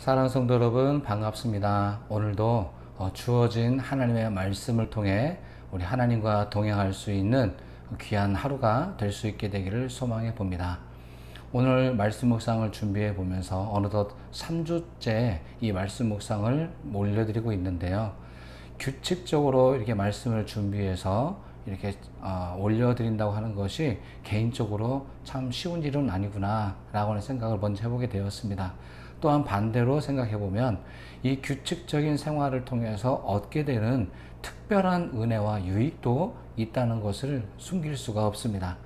사랑하는 성도 여러분, 반갑습니다. 오늘도 주어진 하나님의 말씀을 통해 우리 하나님과 동행할 수 있는 귀한 하루가 될 수 있게 되기를 소망해 봅니다. 오늘 말씀 묵상을 준비해 보면서 어느덧 3주째 이 말씀 묵상을 올려드리고 있는데요. 규칙적으로 이렇게 말씀을 준비해서 이렇게 올려드린다고 하는 것이 개인적으로 참 쉬운 일은 아니구나 라고 하는 생각을 먼저 해보게 되었습니다. 또한 반대로 생각해 보면 이 규칙적인 생활을 통해서 얻게 되는 특별한 은혜와 유익도 있다는 것을 숨길 수가 없습니다.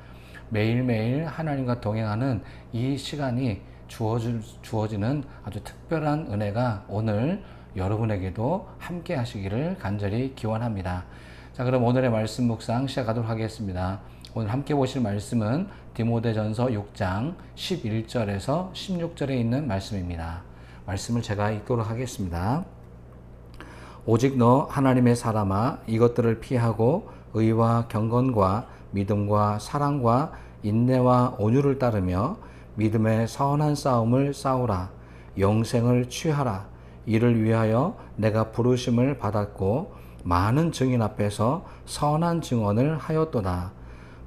매일매일 하나님과 동행하는 이 시간이 주어지는 아주 특별한 은혜가 오늘 여러분에게도 함께 하시기를 간절히 기원합니다. 자, 그럼 오늘의 말씀 묵상 시작하도록 하겠습니다. 오늘 함께 보실 말씀은 디모데전서 6장 11절에서 16절에 있는 말씀입니다. 말씀을 제가 읽도록 하겠습니다. 오직 너 하나님의 사람아, 이것들을 피하고 의와 경건과 믿음과 사랑과 인내와 온유를 따르며 믿음의 선한 싸움을 싸우라. 영생을 취하라. 이를 위하여 내가 부르심을 받았고 많은 증인 앞에서 선한 증언을 하였도다.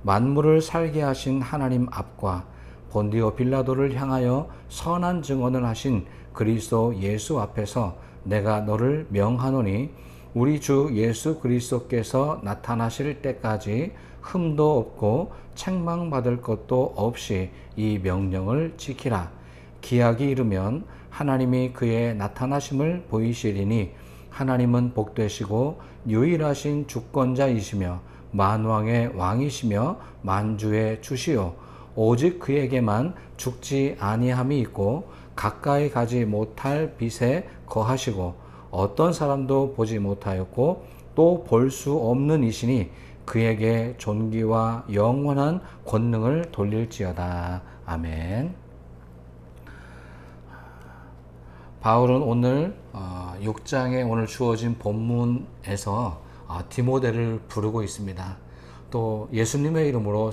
만물을 살게 하신 하나님 앞과 본디오 빌라도를 향하여 선한 증언을 하신 그리스도 예수 앞에서 내가 너를 명하노니 우리 주 예수 그리스도께서 나타나실 때까지 흠도 없고 책망받을 것도 없이 이 명령을 지키라. 기약이 이르면 하나님이 그의 나타나심을 보이시리니 하나님은 복되시고 유일하신 주권자이시며 만왕의 왕이시며 만주의 주시오. 오직 그에게만 죽지 아니함이 있고 가까이 가지 못할 빛에 거하시고 어떤 사람도 보지 못하였고 또 볼 수 없는 이시니 그에게 존귀와 영원한 권능을 돌릴지어다. 아멘. 바울은 오늘 6장에 오늘 주어진 본문에서 디모데를 부르고 있습니다. 또 예수님의 이름으로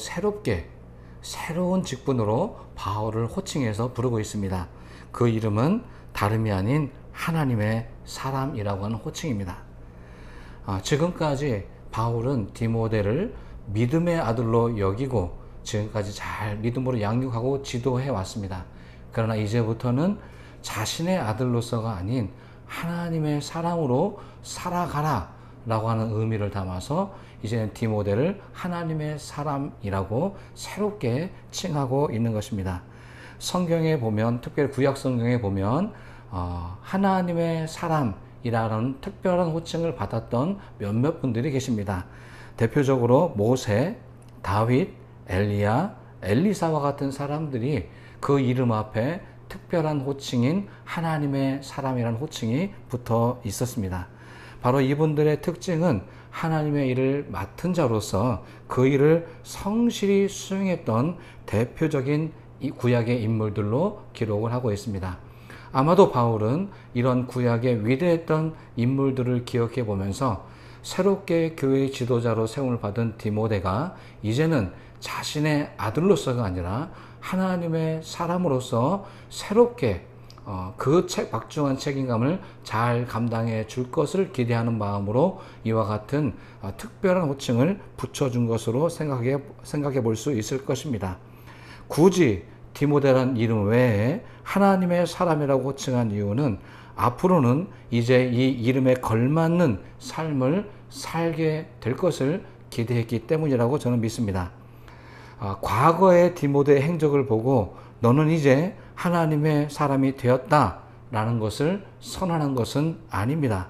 새로운 직분으로 바울을 호칭해서 부르고 있습니다. 그 이름은 다름이 아닌 하나님의 사람이라고 하는 호칭입니다. 지금까지 바울은 디모데를 믿음의 아들로 여기고 지금까지 잘 믿음으로 양육하고 지도해 왔습니다. 그러나 이제부터는 자신의 아들로서가 아닌 하나님의 사람으로 살아가라 라고 하는 의미를 담아서 이제는 디모데를 하나님의 사람이라고 새롭게 칭하고 있는 것입니다. 성경에 보면, 특별히 구약 성경에 보면 하나님의 사람이라는 특별한 호칭을 받았던 몇몇 분들이 계십니다. 대표적으로 모세, 다윗, 엘리야, 엘리사와 같은 사람들이 그 이름 앞에 특별한 호칭인 하나님의 사람이라는 호칭이 붙어 있었습니다. 바로 이분들의 특징은 하나님의 일을 맡은 자로서 그 일을 성실히 수행했던 대표적인 이 구약의 인물들로 기록을 하고 있습니다. 아마도 바울은 이런 구약의 위대했던 인물들을 기억해 보면서 새롭게 교회의 지도자로 세움을 받은 디모데가 이제는 자신의 아들로서가 아니라 하나님의 사람으로서 새롭게 그 박중한 책임감을 잘 감당해 줄 것을 기대하는 마음으로 이와 같은 특별한 호칭을 붙여준 것으로 생각해 볼 수 있을 것입니다. 굳이 디모데란 이름 외에 하나님의 사람이라고 호칭한 이유는 앞으로는 이제 이 이름에 걸맞는 삶을 살게 될 것을 기대했기 때문이라고 저는 믿습니다. 과거의 디모데의 행적을 보고 너는 이제 하나님의 사람이 되었다라는 것을 선언한 것은 아닙니다.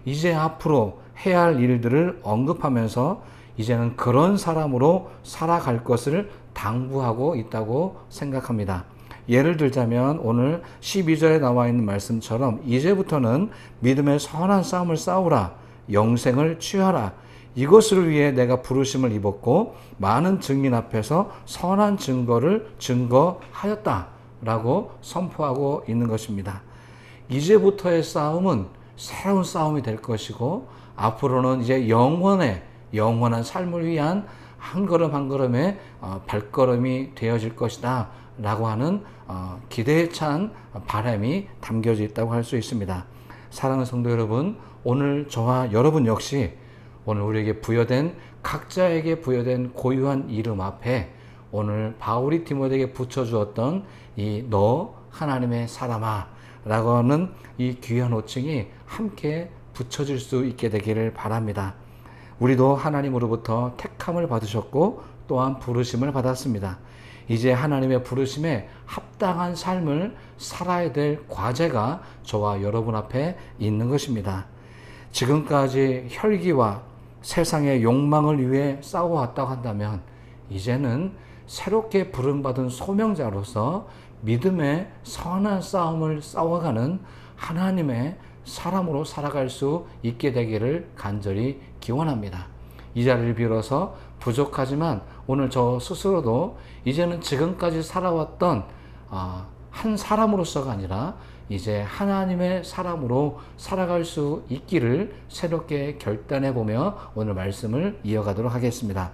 이제 앞으로 해야 할 일들을 언급하면서 이제는 그런 사람으로 살아갈 것을 당부하고 있다고 생각합니다. 예를 들자면 오늘 12절에 나와 있는 말씀처럼 이제부터는 믿음의 선한 싸움을 싸우라. 영생을 취하라. 이것을 위해 내가 부르심을 입었고 많은 증인 앞에서 선한 증거를 증거하였다 라고 선포하고 있는 것입니다. 이제부터의 싸움은 새로운 싸움이 될 것이고 앞으로는 이제 영원한 삶을 위한 한 걸음 한 걸음의 발걸음이 되어질 것이다 라고 하는 기대에 찬 바람이 담겨져 있다고 할 수 있습니다. 사랑하는 성도 여러분, 오늘 저와 여러분 역시 오늘 우리에게 부여된 각자에게 부여된 고유한 이름 앞에 오늘 바울이 디모데에게 붙여주었던 이 너 하나님의 사람아 라고 하는 이 귀한 호칭이 함께 붙여질 수 있게 되기를 바랍니다. 우리도 하나님으로부터 택함을 받으셨고 또한 부르심을 받았습니다. 이제 하나님의 부르심에 합당한 삶을 살아야 될 과제가 저와 여러분 앞에 있는 것입니다. 지금까지 혈기와 세상의 욕망을 위해 싸워왔다고 한다면 이제는 새롭게 부름받은 소명자로서 믿음의 선한 싸움을 싸워가는 하나님의 사람으로 살아갈 수 있게 되기를 간절히 기원합니다. 이 자리를 빌어서 부족하지만 오늘 저 스스로도 이제는 지금까지 살아왔던 한 사람으로서가 아니라 이제 하나님의 사람으로 살아갈 수 있기를 새롭게 결단해보며 오늘 말씀을 이어가도록 하겠습니다.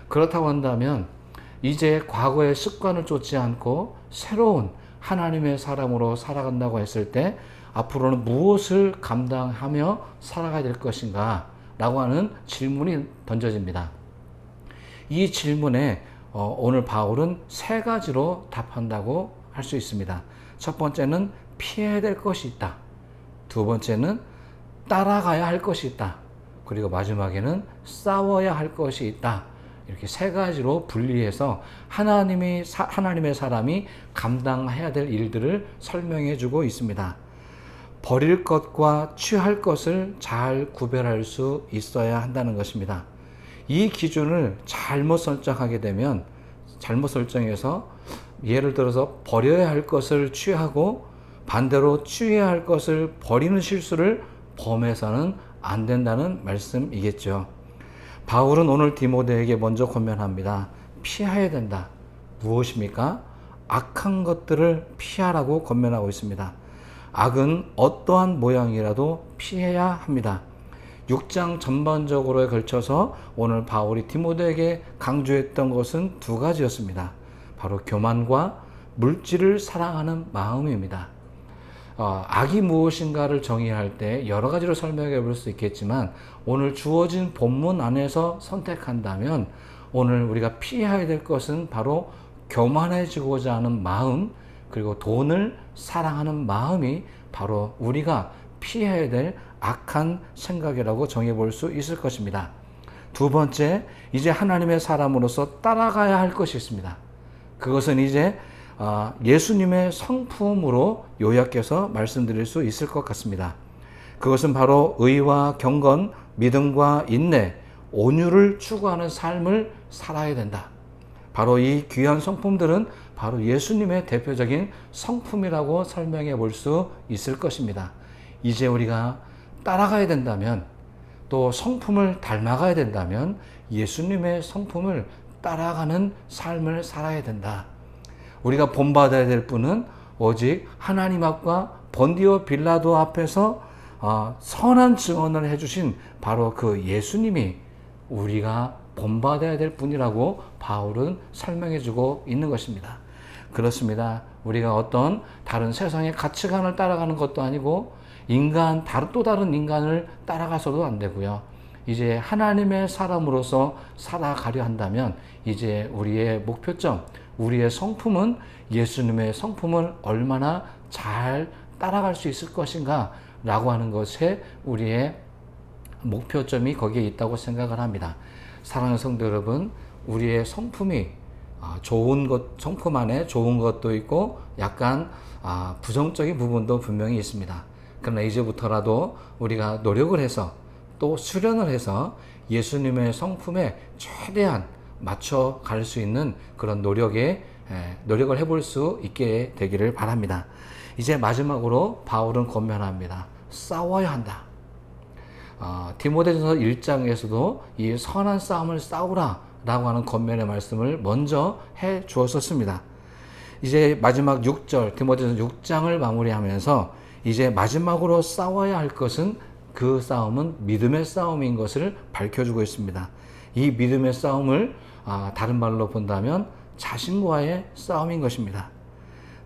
그렇다고 한다면 이제 과거의 습관을 쫓지 않고 새로운 하나님의 사람으로 살아간다고 했을 때 앞으로는 무엇을 감당하며 살아가야 될 것인가 라고 하는 질문이 던져집니다. 이 질문에 오늘 바울은 세 가지로 답한다고 할 수 있습니다. 첫 번째는 피해야 될 것이 있다. 두 번째는 따라가야 할 것이 있다. 그리고 마지막에는 싸워야 할 것이 있다. 이렇게 세 가지로 분리해서 하나님의 사람이 감당해야 될 일들을 설명해 주고 있습니다. 버릴 것과 취할 것을 잘 구별할 수 있어야 한다는 것입니다. 이 기준을 잘못 설정해서 예를 들어서 버려야 할 것을 취하고 반대로 취해야 할 것을 버리는 실수를 범해서는 안 된다는 말씀이겠죠. 바울은 오늘 디모데에게 먼저 권면합니다. 피해야 된다. 무엇입니까? 악한 것들을 피하라고 권면하고 있습니다. 악은 어떠한 모양이라도 피해야 합니다. 6장 전반적으로에 걸쳐서 오늘 바울이 디모데에게 강조했던 것은 두 가지였습니다. 바로 교만과 물질을 사랑하는 마음입니다. 악이 무엇인가를 정의할 때 여러 가지로 설명해 볼 수 있겠지만 오늘 주어진 본문 안에서 선택한다면 오늘 우리가 피해야 될 것은 바로 교만해지고자 하는 마음, 그리고 돈을 사랑하는 마음이 바로 우리가 피해야 될 악한 생각이라고 정해 볼 수 있을 것입니다. 두 번째, 이제 하나님의 사람으로서 따라가야 할 것이 있습니다. 그것은 이제 예수님의 성품으로 요약해서 말씀드릴 수 있을 것 같습니다. 그것은 바로 의와 경건, 믿음과 인내, 온유를 추구하는 삶을 살아야 된다. 바로 이 귀한 성품들은 바로 예수님의 대표적인 성품이라고 설명해 볼 수 있을 것입니다. 이제 우리가 따라가야 된다면, 또 성품을 닮아가야 된다면 예수님의 성품을 따라가는 삶을 살아야 된다. 우리가 본받아야 될 분은 오직 하나님 앞과 본디오 빌라도 앞에서 선한 증언을 해주신 바로 그 예수님이 우리가 본받아야 될 분이라고 바울은 설명해주고 있는 것입니다. 그렇습니다. 우리가 어떤 다른 세상의 가치관을 따라가는 것도 아니고 또 다른 인간을 따라가서도 안 되고요. 이제 하나님의 사람으로서 살아가려 한다면 이제 우리의 목표점, 우리의 성품은 예수님의 성품을 얼마나 잘 따라갈 수 있을 것인가 라고 하는 것에 우리의 목표점이 거기에 있다고 생각을 합니다. 사랑하는 성도 여러분, 우리의 성품이 성품 안에 좋은 것도 있고 약간 부정적인 부분도 분명히 있습니다. 그러나 이제부터라도 우리가 노력을 해서 또 수련을 해서 예수님의 성품에 최대한 맞춰갈 수 있는 그런 노력을 해볼 수 있게 되기를 바랍니다. 이제 마지막으로 바울은 권면합니다. 싸워야 한다. 디모데전서 1장에서도 이 선한 싸움을 싸우라 라고 하는 권면의 말씀을 먼저 해 주었었습니다. 이제 마지막 6절, 디모데전서 6장을 마무리하면서 이제 마지막으로 싸워야 할 것은 그 싸움은 믿음의 싸움인 것을 밝혀주고 있습니다. 이 믿음의 싸움을 다른 말로 본다면 자신과의 싸움인 것입니다.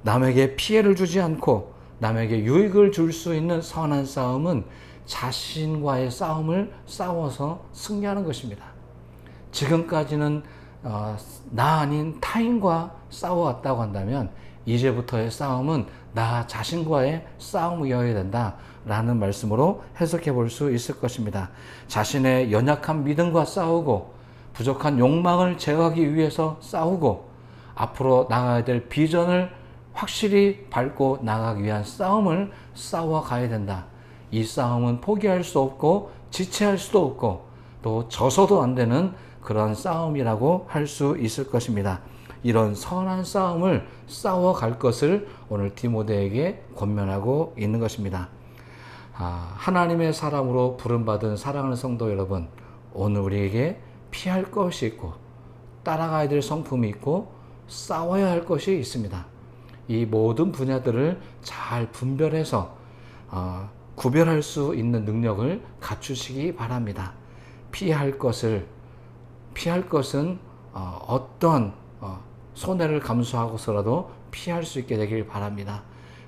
남에게 피해를 주지 않고 남에게 유익을 줄 수 있는 선한 싸움은 자신과의 싸움을 싸워서 승리하는 것입니다. 지금까지는 나 아닌 타인과 싸워왔다고 한다면 이제부터의 싸움은 나 자신과의 싸움이어야 된다라는 말씀으로 해석해 볼 수 있을 것입니다. 자신의 연약한 믿음과 싸우고 부족한 욕망을 제어하기 위해서 싸우고 앞으로 나가야 될 비전을 확실히 밟고 나가기 위한 싸움을 싸워가야 된다. 이 싸움은 포기할 수 없고 지체할 수도 없고 또 져서도 안 되는 그런 싸움이라고 할 수 있을 것입니다. 이런 선한 싸움을 싸워갈 것을 오늘 디모데에게 권면하고 있는 것입니다. 하나님의 사람으로 부름받은 사랑하는 성도 여러분, 오늘 우리에게 피할 것이 있고 따라가야 될 성품이 있고 싸워야 할 것이 있습니다. 이 모든 분야들을 잘 분별해서 구별할 수 있는 능력을 갖추시기 바랍니다. 피할 것은 어떤 손해를 감수하고서라도 피할 수 있게 되길 바랍니다.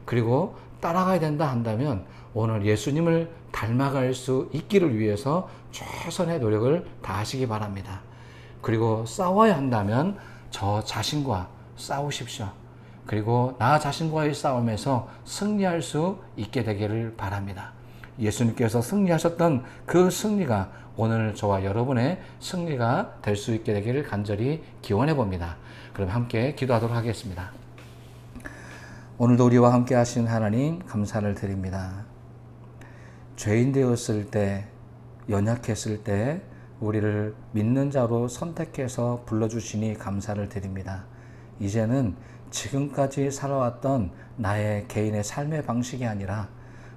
그리고 따라가야 된다 한다면 오늘 예수님을 닮아갈 수 있기를 위해서 최선의 노력을 다하시기 바랍니다. 그리고 싸워야 한다면 저 자신과 싸우십시오. 그리고 나 자신과의 싸움에서 승리할 수 있게 되기를 바랍니다. 예수님께서 승리하셨던 그 승리가 오늘 저와 여러분의 승리가 될 수 있게 되기를 간절히 기원해 봅니다. 그럼 함께 기도하도록 하겠습니다. 오늘도 우리와 함께 하신 하나님 감사를 드립니다. 죄인 되었을 때, 연약했을 때 우리를 믿는 자로 선택해서 불러주시니 감사를 드립니다. 이제는 지금까지 살아왔던 나의 개인의 삶의 방식이 아니라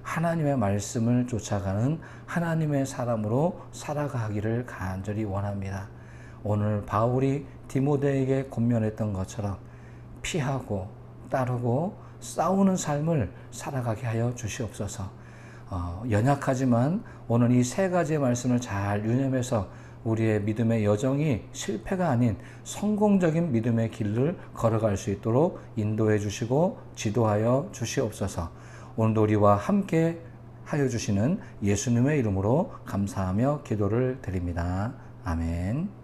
하나님의 말씀을 쫓아가는 하나님의 사람으로 살아가기를 간절히 원합니다. 오늘 바울이 디모데에게 권면했던 것처럼 피하고 따르고 싸우는 삶을 살아가게 하여 주시옵소서. 연약하지만 오늘 이 세 가지의 말씀을 잘 유념해서 우리의 믿음의 여정이 실패가 아닌 성공적인 믿음의 길을 걸어갈 수 있도록 인도해 주시고 지도하여 주시옵소서. 오늘도 우리와 함께 하여 주시는 예수님의 이름으로 감사하며 기도를 드립니다. 아멘.